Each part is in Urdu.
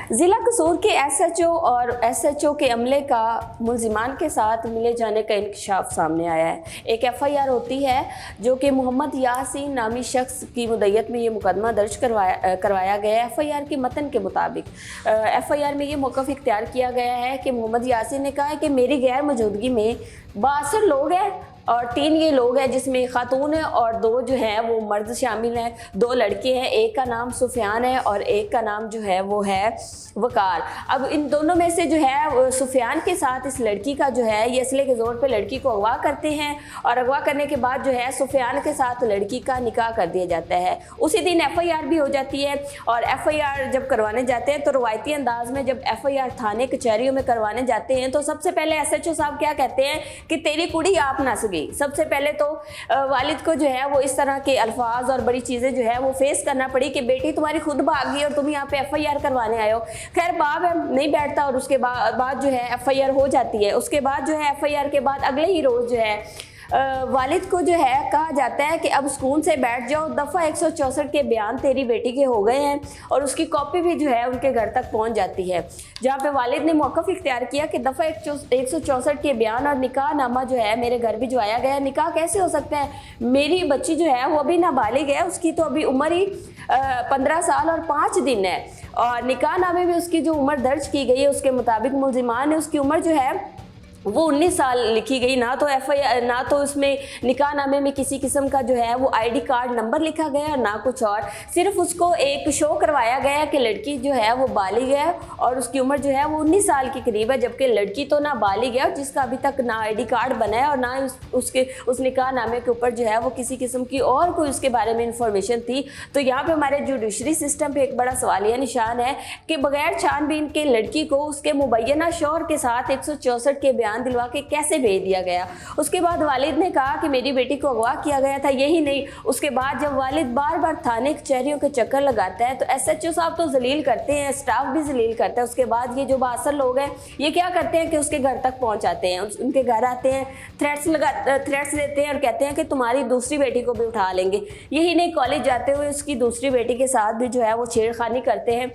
ضلع قصور کے ایس ایچ او اور ایس ایچ او کے عملے کا ملزمان کے ساتھ ملے جانے کا انکشاف سامنے آیا ہے۔ ایک ایف آئی آر ہوتی ہے جو کہ محمد یاسین نامی شخص کی مدعیت میں یہ مقدمہ درج کروایا گیا ہے۔ ایف آئی آر کے متن کے مطابق ایف آئی آر میں یہ موقف اختیار کیا گیا ہے کہ محمد یاسین نے کہا ہے کہ میری غیر موجودگی میں 62 لوگ ہیں اور 3 یہ لوگ ہیں جس میں خاتون ہیں اور 2 جو ہیں وہ مرد شامل ہیں، 2 لڑکے ہیں، ایک کا نام سفیان ہے اور ایک کا نام جو ہے وہ ہے وقار۔ اب ان دونوں میں سے جو ہے سفیان کے ساتھ اس لڑکی کا جو ہے یہ اسلحے کے زور پہ لڑکی کو اغوا کرتے ہیں اور اغوا کرنے کے بعد جو ہے سفیان کے ساتھ لڑکی کا نکاح کر دیا جاتا ہے۔ اسی دن ایف آئی آر بھی ہو جاتی ہے اور ایف آئی آر جب کروانے جاتے ہیں تو روایتی انداز میں جب ایف آئی آر تھانے کچہریوں میں کروانے جاتے ہیں تو سب سے پہلے ایس ایچ او صاحب کیا کہتے ہیں کہ تیری کڑی آپ نہ سکے۔ سب سے پہلے تو والد کو جو ہے وہ اس طرح کے الفاظ اور بڑی چیزیں جو ہے وہ فیس کرنا پڑی کہ بیٹی تمہاری خود بھاگ گئی اور تم یہاں پہ ایف آئی آر کروانے آئے ہو۔ خیر باپ نہیں بیٹھتا اور اس کے بعد جو ہے ایف آئی آر ہو جاتی ہے۔ اس کے بعد جو ہے ایف آئی آر کے بعد اگلے ہی روز جو ہے والد کو جو ہے کہا جاتا ہے کہ اب سکون سے بیٹھ جاؤ، دفعہ 164 کے بیان تیری بیٹی کے ہو گئے ہیں اور اس کی کاپی بھی جو ہے ان کے گھر تک پہنچ جاتی ہے، جہاں پہ والد نے موقف اختیار کیا کہ دفعہ 164 کے بیان اور نکاح نامہ جو ہے میرے گھر بھی جو آیا گیا ہے۔ نکاح کیسے ہو سکتا ہے؟ میری بچی جو ہے وہ ابھی نابالغ ہے، اس کی تو ابھی عمر ہی 15 سال اور 5 دن ہے اور نکاح نامے میں اس کی جو عمر درج کی گئی ہے اس کے مطابق ملزمان نے اس کی عمر جو ہے وہ 19 سال لکھی گئی۔ نہ تو اس میں نکاح نامے میں کسی قسم کا جو ہے وہ آئی ڈی کارڈ نمبر لکھا گیا اور نہ کچھ اور، صرف اس کو ایک شو کروایا گیا کہ لڑکی جو ہے وہ بالغ ہے اور اس کی عمر جو ہے وہ 19 سال کے قریب ہے، جبکہ لڑکی تو نہ بالغ ہے اور جس کا ابھی تک نہ آئی ڈی کارڈ بنا ہے اور نہ اس نکاح نامے کے اوپر جو ہے وہ کسی قسم کی اور کوئی اس کے بارے میں انفارمیشن تھی۔ تو یہاں پہ ہمارے جوڈیشری سسٹم پہ ایک بڑا سوالیہ نشان ہے کہ بغیر چھان بین کے لڑکی کو اس کے مبینہ شوہر کے ساتھ 164 کے بیان دلوا کے کیسے بھیج دیا گیا۔ اس کے بعد والد نے کہا کہ میری بیٹی کو اغوا کیا گیا تھا، یہی نہیں اس کے بعد جب والد بار بار تھانے کچہریوں کے چکر لگاتا ہے تو ایس ایچ او صاحب تو ذلیل کرتے ہیں، اسٹاف بھی ذلیل کرتا ہے۔ اس کے بعد یہ جو 62 لوگ ہیں یہ کیا کرتے ہیں کہ اس کے گھر تک پہنچاتے ہیں، ان کے گھر آتے ہیں، تھریٹس دیتے ہیں اور کہتے ہیں کہ تمہاری دوسری بیٹی کو بھی اٹھا لیں گے۔ یہی نہیں کالج جاتے ہوئے اس کی دوسری بیٹی کے ساتھ بھی جو ہے وہ چھیڑخانی کرتے ہیں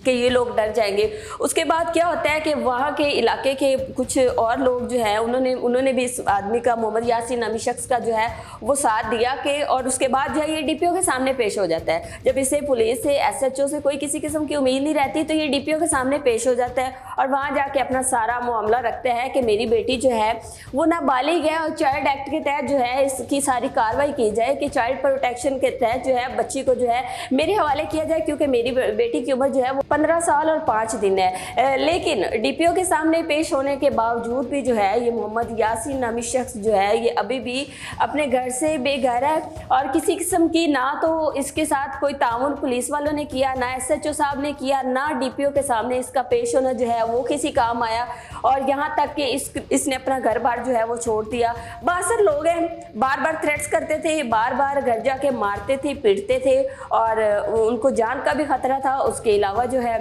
کہ یہ لوگ ڈر جائیں گے۔ اس کے بعد کیا ہوتا ہے کہ وہاں کے علاقے کے کچھ اور لوگ جو ہیں انہوں نے بھی اس آدمی کا محمد یاسین نامی شخص کا جو ہے وہ ساتھ دیا کہ اور اس کے بعد جو ہے یہ ڈی پی او کے سامنے پیش ہو جاتا ہے۔ جب اسے پولیس سے ایس ایچ او سے کوئی کسی قسم کی امید نہیں رہتی تو یہ ڈی پی او کے سامنے پیش ہو جاتا ہے اور وہاں جا کے اپنا سارا معاملہ رکھتا ہے کہ میری بیٹی جو ہے وہ نابالغ ہے اور چائلڈ ایکٹ کے تحت جو ہے اس کی ساری کارروائی کی جائے کہ چائلڈ پروٹیکشن کے تحت جو ہے بچی کو جو ہے میرے حوالے کیا جائے، کیونکہ میری بیٹی کی عمر جو ہے 15 سال اور 5 دن ہے۔ لیکن ڈی پی او کے سامنے پیش ہونے کے باوجود بھی جو ہے یہ محمد یاسین نامی شخص جو ہے یہ ابھی بھی اپنے گھر سے بے گھر ہے اور کسی قسم کی نہ تو اس کے ساتھ کوئی تعاون پولیس والوں نے کیا، نہ ایس ایچ او صاحب نے کیا، نہ ڈی پی او کے سامنے اس کا پیش ہونا جو ہے وہ کسی کام آیا اور یہاں تک کہ اس نے اپنا گھر بار جو ہے وہ چھوڑ دیا۔ 62 لوگ ہیں، بار بار تھریٹس کرتے تھے، بار بار گھر جا کے مارتے تھے، پیٹتے تھے اور ان کو جان کا بھی خطرہ تھا۔ اس کے علاوہ جو ہے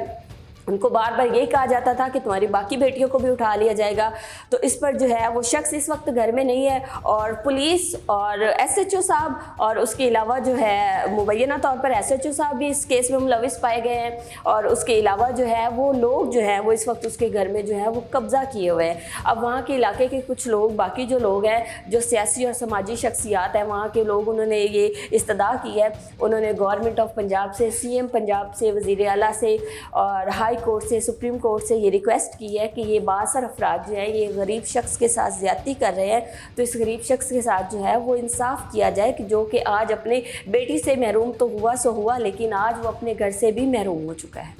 ان کو بار بار یہی کہا جاتا تھا کہ تمہاری باقی بیٹیوں کو بھی اٹھا لیا جائے گا۔ تو اس پر جو ہے وہ شخص اس وقت گھر میں نہیں ہے اور پولیس اور ایس ایچ او صاحب اور اس کے علاوہ جو ہے مبینہ طور پر ایس ایچ او صاحب بھی اس کیس میں ملوث پائے گئے ہیں اور اس کے علاوہ جو ہے وہ لوگ جو ہے وہ اس وقت اس کے گھر میں جو ہے وہ قبضہ کیے ہوئے ہیں۔ اب وہاں کے علاقے کے کچھ لوگ، باقی جو لوگ ہیں جو سیاسی اور سماجی شخصیات ہیں وہاں کے لوگ، انہوں نے یہ استدعا کی ہے، انہوں نے گورنمنٹ آف پنجاب سے، سی ایم پنجاب سے، وزیر اعلیٰ سے اور ہائی کورٹ سے، سپریم کورٹ سے یہ ریکویسٹ کی ہے کہ یہ 62 افراد جو ہیں یہ غریب شخص کے ساتھ زیادتی کر رہے ہیں، تو اس غریب شخص کے ساتھ جو ہے وہ انصاف کیا جائے کہ جو کہ آج اپنے بیٹی سے محروم تو ہوا سو ہوا لیکن آج وہ اپنے گھر سے بھی محروم ہو چکا ہے۔